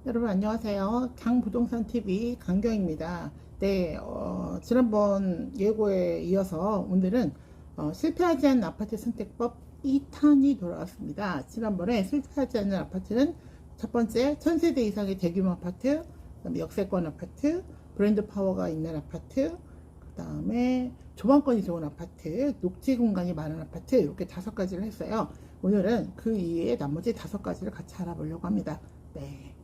여러분 안녕하세요. 강부동산TV 강경입니다. 네, 지난번 예고에 이어서 오늘은 실패하지 않는 아파트 선택법 2탄이 돌아왔습니다. 지난번에 실패하지 않는 아파트는 첫 번째, 1000세대 이상의 대규모 아파트, 그다음에 역세권 아파트, 브랜드 파워가 있는 아파트, 그 다음에 조망권이 좋은 아파트, 녹지 공간이 많은 아파트, 이렇게 5가지를 했어요. 오늘은 그 이외에 나머지 5가지를 같이 알아보려고 합니다. 네.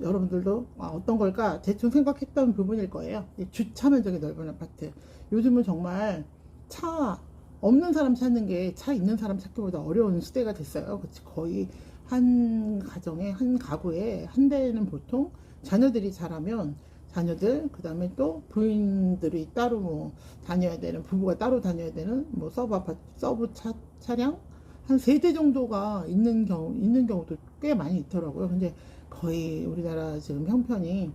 여러분들도 어떤 걸까 대충 생각했던 부분일 거예요. 주차 면적이 넓은 아파트. 요즘은 정말 차 없는 사람 찾는 게 차 있는 사람 찾기보다 어려운 시대가 됐어요. 그치? 거의 한 가정에, 한 가구에 한 대는 보통 자녀들이 자라면 자녀들, 그 다음에 또 부인들이 따로 다녀야 되는, 부부가 따로 다녀야 되는 서브 아파트, 서브 차량 한 3대 정도가 있는 경우도 꽤 많이 있더라고요. 근데 거의 우리나라 지금 형편이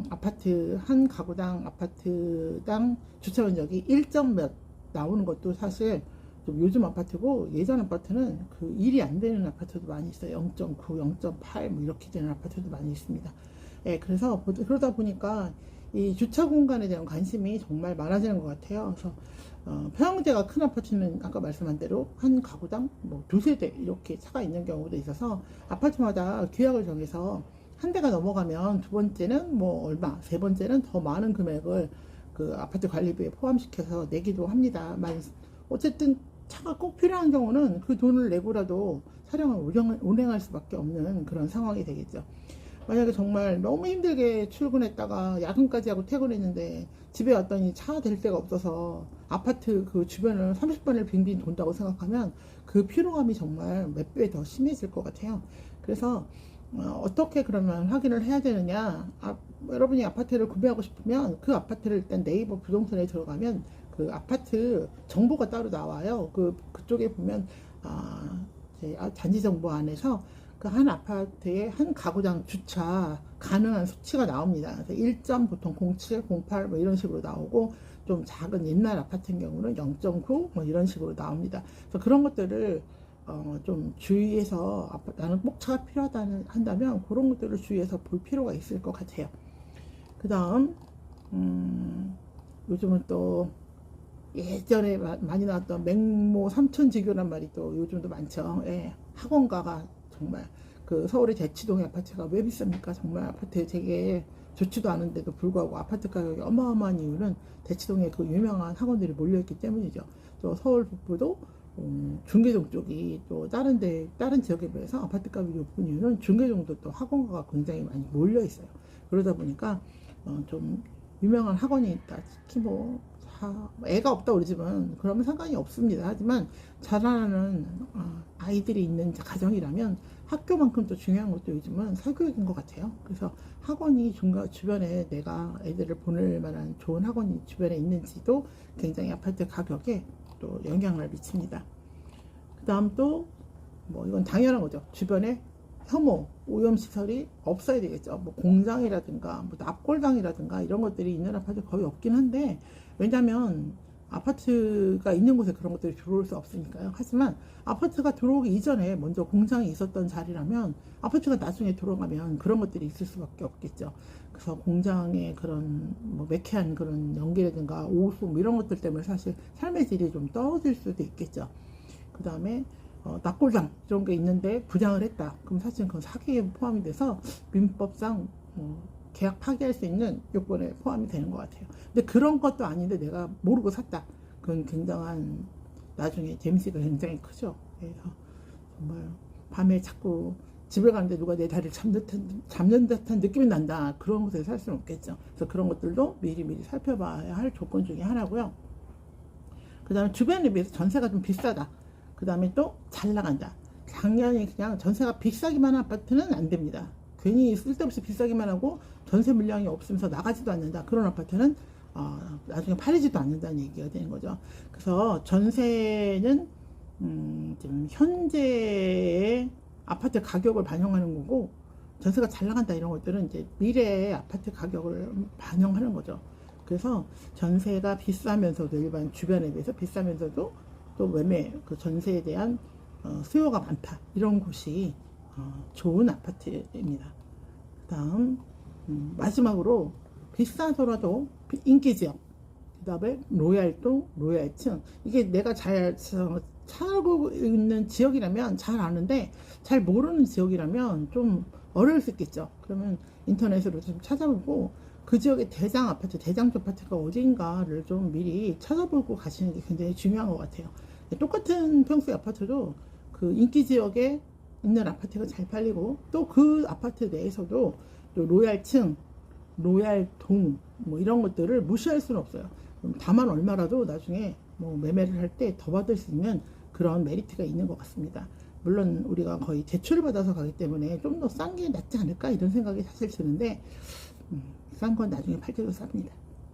아파트 한 가구당 아파트당 주차 면적이 1점 몇 나오는 것도 사실 좀 요즘 아파트고, 예전 아파트는 그 일이 안 되는 아파트도 많이 있어요. 0.9, 0.8 뭐 이렇게 되는 아파트도 많이 있습니다. 예, 그래서 그러다 보니까 이 주차 공간에 대한 관심이 정말 많아지는 것 같아요. 그래서 평형제가 큰 아파트는 아까 말씀한 대로 한 가구당 뭐 2세대 이렇게 차가 있는 경우도 있어서 아파트마다 규약을 정해서 한 대가 넘어가면 두 번째는 뭐 얼마, 세 번째는 더 많은 금액을 그 아파트 관리비에 포함시켜서 내기도 합니다. 어쨌든 차가 꼭 필요한 경우는 그 돈을 내고라도 차량을 운행할 수밖에 없는 그런 상황이 되겠죠. 만약에 정말 너무 힘들게 출근했다가 야근까지 하고 퇴근했는데 집에 왔더니 차 댈 데가 없어서 아파트 그 주변을 30번을 빙빙 돈다고 생각하면 그 피로감이 정말 몇 배 더 심해질 것 같아요. 그래서 어떻게 그러면 확인을 해야 되느냐. 여러분이 아파트를 구매하고 싶으면 그 아파트를 일단 네이버 부동산에 들어가면 그 아파트 정보가 따로 나와요. 그쪽에 보면 단지 정보 안에서 그 한 아파트에 한 가구당 주차 가능한 수치가 나옵니다. 그래서 1점 보통 07, 08 뭐 이런 식으로 나오고, 좀 작은 옛날 아파트인 경우는 0.9 뭐 이런 식으로 나옵니다. 그래서 그런 것들을 좀 주의해서, 나는 꼭 차가 필요하다 한다면 그런 것들을 주의해서 볼 필요가 있을 것 같아요. 그 다음 요즘은 또 예전에 많이 나왔던 맹모 삼천지교란 말이 또 요즘도 많죠. 예, 학원가가 정말 그 서울의 대치동의 아파트가 왜 비쌉니까? 정말 아파트 되게 좋지도 않은데도 불구하고 아파트 가격이 어마어마한 이유는 대치동에 그 유명한 학원들이 몰려있기 때문이죠. 또 서울 북부도 중계동 쪽이 또 다른 지역에 비해서 아파트 가격이 높은 이유는 중계동도 또 학원가가 굉장히 많이 몰려 있어요. 그러다 보니까 좀 유명한 학원이 있다. 특히 애가 없다 우리 집은 그러면 상관이 없습니다. 하지만 자라나는 아이들이 있는 가정이라면 학교만큼 또 중요한 것도 요즘은 사교육인 것 같아요. 그래서 학원이 주변에 내가 애들을 보낼 만한 좋은 학원이 주변에 있는지도 굉장히 아파트 가격에 또 영향을 미칩니다. 그 다음 또 이건 당연한 거죠. 주변에 혐오, 오염시설이 없어야 되겠죠. 공장이라든가 납골당이라든가 이런 것들이 있는 아파트 거의 없긴 한데, 왜냐면 아파트가 있는 곳에 그런 것들이 들어올 수 없으니까요. 하지만 아파트가 들어오기 이전에 먼저 공장이 있었던 자리라면 아파트가 나중에 들어가면 그런 것들이 있을 수밖에 없겠죠. 그래서 공장의 그런 매캐한 그런 연기라든가 오수 이런 것들 때문에 사실 삶의 질이 좀 떨어질 수도 있겠죠. 그 다음에 납골당 이런 게 있는데 부장을 했다. 그럼 사실 그건 사기에 포함이 돼서 민법상 계약 파기할 수 있는 요건에 포함이 되는 것 같아요. 근데 그런 것도 아닌데 내가 모르고 샀다. 그건 굉장한 나중에 데미지가 굉장히 크죠. 그래서 정말 밤에 자꾸 집에 가는데 누가 내 다리를 잡는 듯한 느낌이 난다. 그런 곳에 살 수는 없겠죠. 그래서 그런 것들도 미리미리 살펴봐야 할 조건 중에 하나고요. 그 다음에 주변에 비해서 전세가 좀 비싸다. 그 다음에 또 잘 나간다. 당연히 그냥 전세가 비싸기만 한 아파트는 안 됩니다. 괜히 쓸데없이 비싸기만 하고 전세 물량이 없으면서 나가지도 않는다. 그런 아파트는 나중에 팔리지도 않는다는 얘기가 되는 거죠. 그래서 전세는 지금 현재의 아파트 가격을 반영하는 거고, 전세가 잘 나간다 이런 것들은 이제 미래의 아파트 가격을 반영하는 거죠. 그래서 전세가 비싸면서도, 일반 주변에 비해서 비싸면서도 또 매매 그 전세에 대한 수요가 많다, 이런 곳이 좋은 아파트입니다. 그 다음 마지막으로 비싸더라도 인기지역, 그 다음에 로얄동, 로얄층. 이게 내가 잘 살고 있는 지역이라면 잘 아는데 잘 모르는 지역이라면 좀 어려울 수 있겠죠. 그러면 인터넷으로 좀 찾아보고 그 지역의 대장 아파트, 대장주 아파트가 어딘가를 좀 미리 찾아보고 가시는 게 굉장히 중요한 것 같아요. 똑같은 평수의 아파트도 그 인기 지역에 있는 아파트가 잘 팔리고 또 그 아파트 내에서도 또 로얄층, 로얄동 뭐 이런 것들을 무시할 수는 없어요. 다만 얼마라도 나중에 뭐 매매를 할 때 더 받을 수 있는 그런 메리트가 있는 것 같습니다. 물론 우리가 거의 대출을 받아서 가기 때문에 좀 더 싼 게 낫지 않을까 이런 생각이 사실 드는데 싼 건 나중에 팔 때도 쌉니다.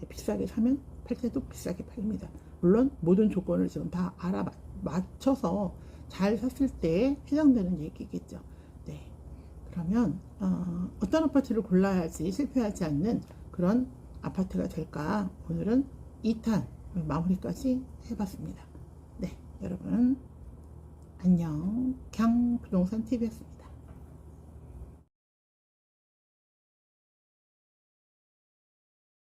비싸게 사면 팔 때도 비싸게 팔립니다. 물론 모든 조건을 지금 다 맞춰서 잘 샀을 때 해당되는 얘기겠죠. 네. 그러면 어떤 아파트를 골라야 할지 실패하지 않는 그런 아파트가 될까 오늘은 2탄 마무리까지 해봤습니다. 네, 여러분 안녕. 강 부동산 TV였습니다.